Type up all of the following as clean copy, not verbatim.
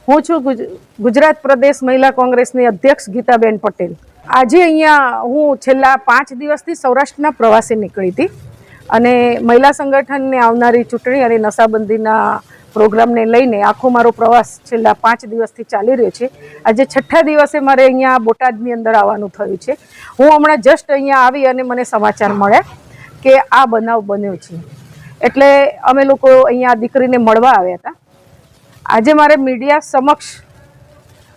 હું છું ગુજરાત પ્રદેશ મહિલા કોંગ્રેસની અધ્યક્ષ ગીતાબેન પટેલ. આજે અહીંયા હું છેલ્લા 5 દિવસથી સૌરાષ્ટ્રના પ્રવાસે નીકળી હતી અને મહિલા સંગઠનને આવનારી ચૂંટણી અને નશાબંધીના પ્રોગ્રામને લઈને આખો મારો પ્રવાસ છેલ્લા 5 દિવસથી ચાલી રહ્યો છે. આજે 6થા દિવસે મારે અહીંયા બોટાદની અંદર આવવાનું થયું છે. હું હમણાં જસ્ટ અહીંયા આવી અને મને સમાચાર મળ્યા કે આ બનાવ બન્યો છે, એટલે અમે લોકો અહીંયા દીકરીને મળવા આવ્યા હતા. આજે મારે મીડિયા સમક્ષ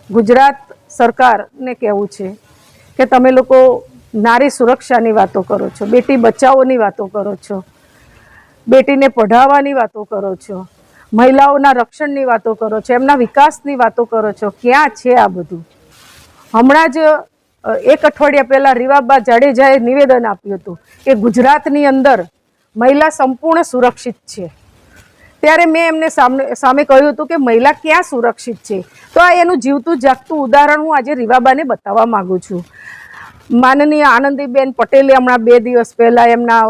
ગુજરાત સરકારને કહેવું છે કે તમે લોકો નારી સુરક્ષાની વાતો કરો છો, બેટી બચાવોની વાતો કરો છો, બેટીને પઢાવવાની વાતો કરો છો, મહિલાઓના રક્ષણની વાતો કરો છો, એમના વિકાસની વાતો કરો છો. ક્યાં છે આ બધું? હમણાં જ 1 અઠવાડિયા પહેલાં રીવાબા જાડેજાએ નિવેદન આપ્યું હતું કે ગુજરાતની અંદર મહિલા સંપૂર્ણ સુરક્ષિત છે. ત્યારે મેં એમને સામે કહ્યું હતું કે મહિલા ક્યાં સુરક્ષિત છે? તો આ એનું જીવતું જાગતું ઉદાહરણ હું આજે રીવાબાને બતાવવા માગું છું. માનનીય આનંદીબેન પટેલે હમણાં 2 દિવસ પહેલાં એમના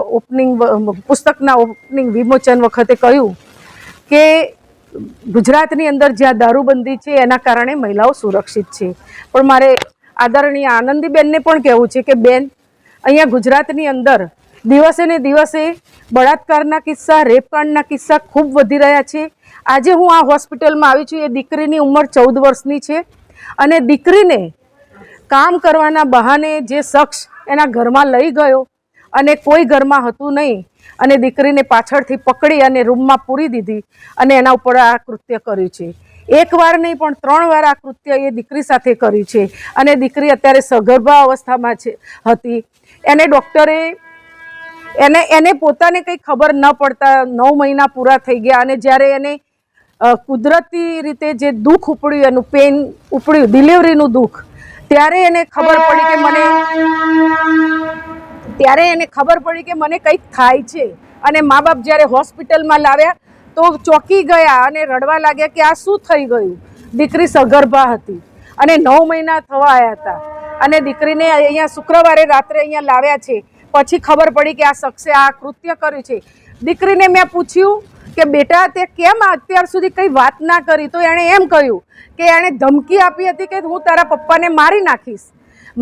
પુસ્તકના ઓપનિંગ વિમોચન વખતે કહ્યું કે ગુજરાતની અંદર જ્યાં દારૂબંધી છે એના કારણે મહિલાઓ સુરક્ષિત છે. પણ મારે આદરણીય આનંદીબેનને પણ કહેવું છે કે બેન, અહીંયા ગુજરાતની અંદર દિવસે ને દિવસે બળાત્કારના કિસ્સા, રેપકાંડના કિસ્સા ખૂબ વધી રહ્યા છે. આજે હું આ હોસ્પિટલમાં આવી છું. એ દીકરીની ઉંમર 14 વર્ષની છે અને દીકરીને કામ કરવાના બહાને જે શખ્સ એના ઘરમાં લઈ ગયો અને કોઈ ઘરમાં હતું નહીં અને દીકરીને પાછળથી પકડી અને રૂમમાં પૂરી દીધી અને એના ઉપર આ કૃત્ય કર્યું છે. 1 વાર નહીં પણ 3 વાર આ કૃત્ય એ દીકરી સાથે કર્યું છે અને દીકરી અત્યારે સગર્ભા અવસ્થામાં હતી. એને ડૉક્ટરે એને પોતાને કંઈ ખબર ન પડતા 9 મહિના પૂરા થઈ ગયા અને જ્યારે એને કુદરતી રીતે જે દુઃખ ઉપડ્યું, એનું પેન ઉપડ્યું, ડિલિવરીનું દુઃખ, ત્યારે એને ખબર પડી કે મને કંઈક થાય છે. અને મા બાપ જ્યારે હોસ્પિટલમાં લાવ્યા તો ચોંકી ગયા અને રડવા લાગ્યા કે આ શું થઈ ગયું. દીકરી સગર્ભા હતી અને 9 મહિના થવા આવ્યા હતા અને દીકરીને અહીંયા શુક્રવારે રાત્રે અહીંયા લાવ્યા છે. પછી ખબર પડી કે આ શખ્સે આ કૃત્ય કર્યું છે. દીકરીને મેં પૂછ્યું કે બેટા, તે કેમ અત્યાર સુધી કંઈ વાત ના કરી? તો એણે એમ કહ્યું કે એણે ધમકી આપી હતી કે હું તારા પપ્પાને મારી નાખીશ.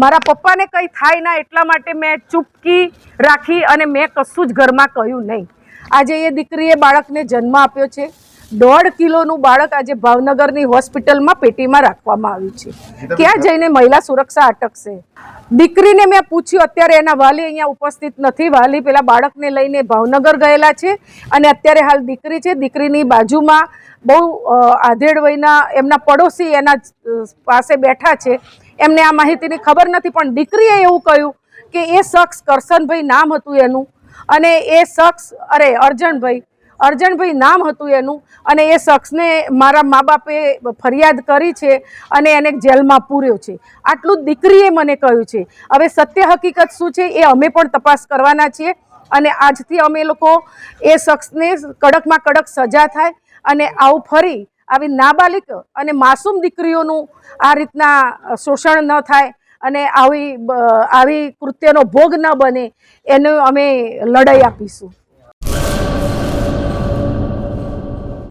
મારા પપ્પાને કંઈ થાય ના એટલા માટે મેં ચૂપકી રાખી અને મેં કશું જ ઘરમાં કહ્યું નહીં. આજે એ દીકરીએ બાળકને જન્મ આપ્યો છે. 1.5 કિલોનું બાળક આજે ભાવનગરની હોસ્પિટલમાં પેટીમાં રાખવામાં આવ્યું છે. ક્યાં જઈને મહિલા સુરક્ષા અટકશે? દીકરીને મેં પૂછ્યું, અત્યારે એના વાલી અહીંયા ઉપસ્થિત નથી. વાલી પેલા બાળકને લઈને ભાવનગર ગયેલા છે અને અત્યારે હાલ દીકરી છે. દીકરીની બાજુમાં બહુ આધેડ વયના એમના પડોશી એના પાસે બેઠા છે. એમને આ માહિતીની ખબર નથી, પણ દીકરીએ એવું કહ્યું કે એ શખ્સ કરશનભાઈ નામ હતું એનું અને એ શખ્સ અર્જણભાઈ નામ હતું એનું અને એ શખ્સને મારા મા બાપે ફરિયાદ કરી છે અને એને જેલમાં પૂર્યો છે. આટલું જ દીકરીએ મને કહ્યું છે. હવે સત્ય હકીકત શું છે એ અમે પણ તપાસ કરવાના છીએ અને આજથી અમે લોકો એ શખ્સને કડકમાં કડક સજા થાય અને આવું ફરી આવી નાબાલિગ અને માસૂમ દીકરીઓનું આ રીતના શોષણ ન થાય અને આવી કૃત્યનો ભોગ ન બને એનો અમે લડાઈ આપીશું.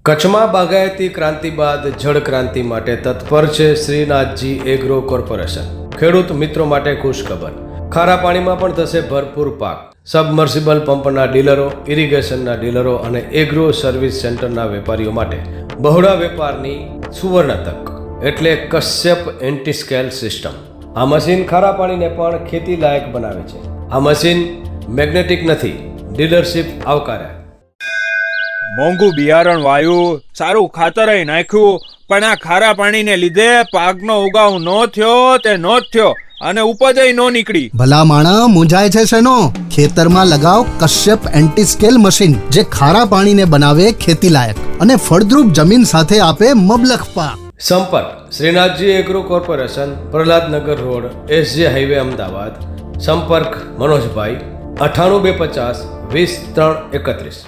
કચ્છમાં બાગાયતી ક્રાંતિ બાદ જળ ક્રાંતિ માટે તત્પર છે શ્રીનાથજી એગ્રો કોર્પોરેશન. ખેડૂત મિત્રો માટે ખુશખબર, ખારા પાણીમાં પણ થશે ભરપૂર પાક. સબમર્સિબલ પંપના ડીલરો, ઇરિગેશનના ડીલરો અને એગ્રો સર્વિસ સેન્ટરના વેપારીઓ માટે બહોળા વેપારની સુવર્ણ તક એટલે કશ્યપ એન્ટીસ્કેલ સિસ્ટમ. આ મશીન ખારા પાણીને પણ ખેતી લાયક બનાવે છે. આ મશીન મેગ્નેટિક નથી, ડીલરશીપ આવકાર્યા. મોંઘું બિયારણ વાયું, સારું ખાતર નાખ્યું, પણ આ ખારા પાણીને લીધે પાકનો ઉગાવ નો થયો તે નો જ થયો અને ઉપજ નો નીકળી. ભલા માણા મૂંઝાય છે શેનો? ખેતરમાં લગાવ કશ્યપ એન્ટીસ્કેલ મશીન, જે ખારા પાણીને બનાવે ખેતી લાયક અને ફળદ્રુપ જમીન સાથે આપે મબલખ પાક. સંપર્ક Shrinathji agro corporation, Prahlad Nagar road, SJ highway, Ahmedabad. સંપર્ક મનોજભાઈ 98 250 20 3 31.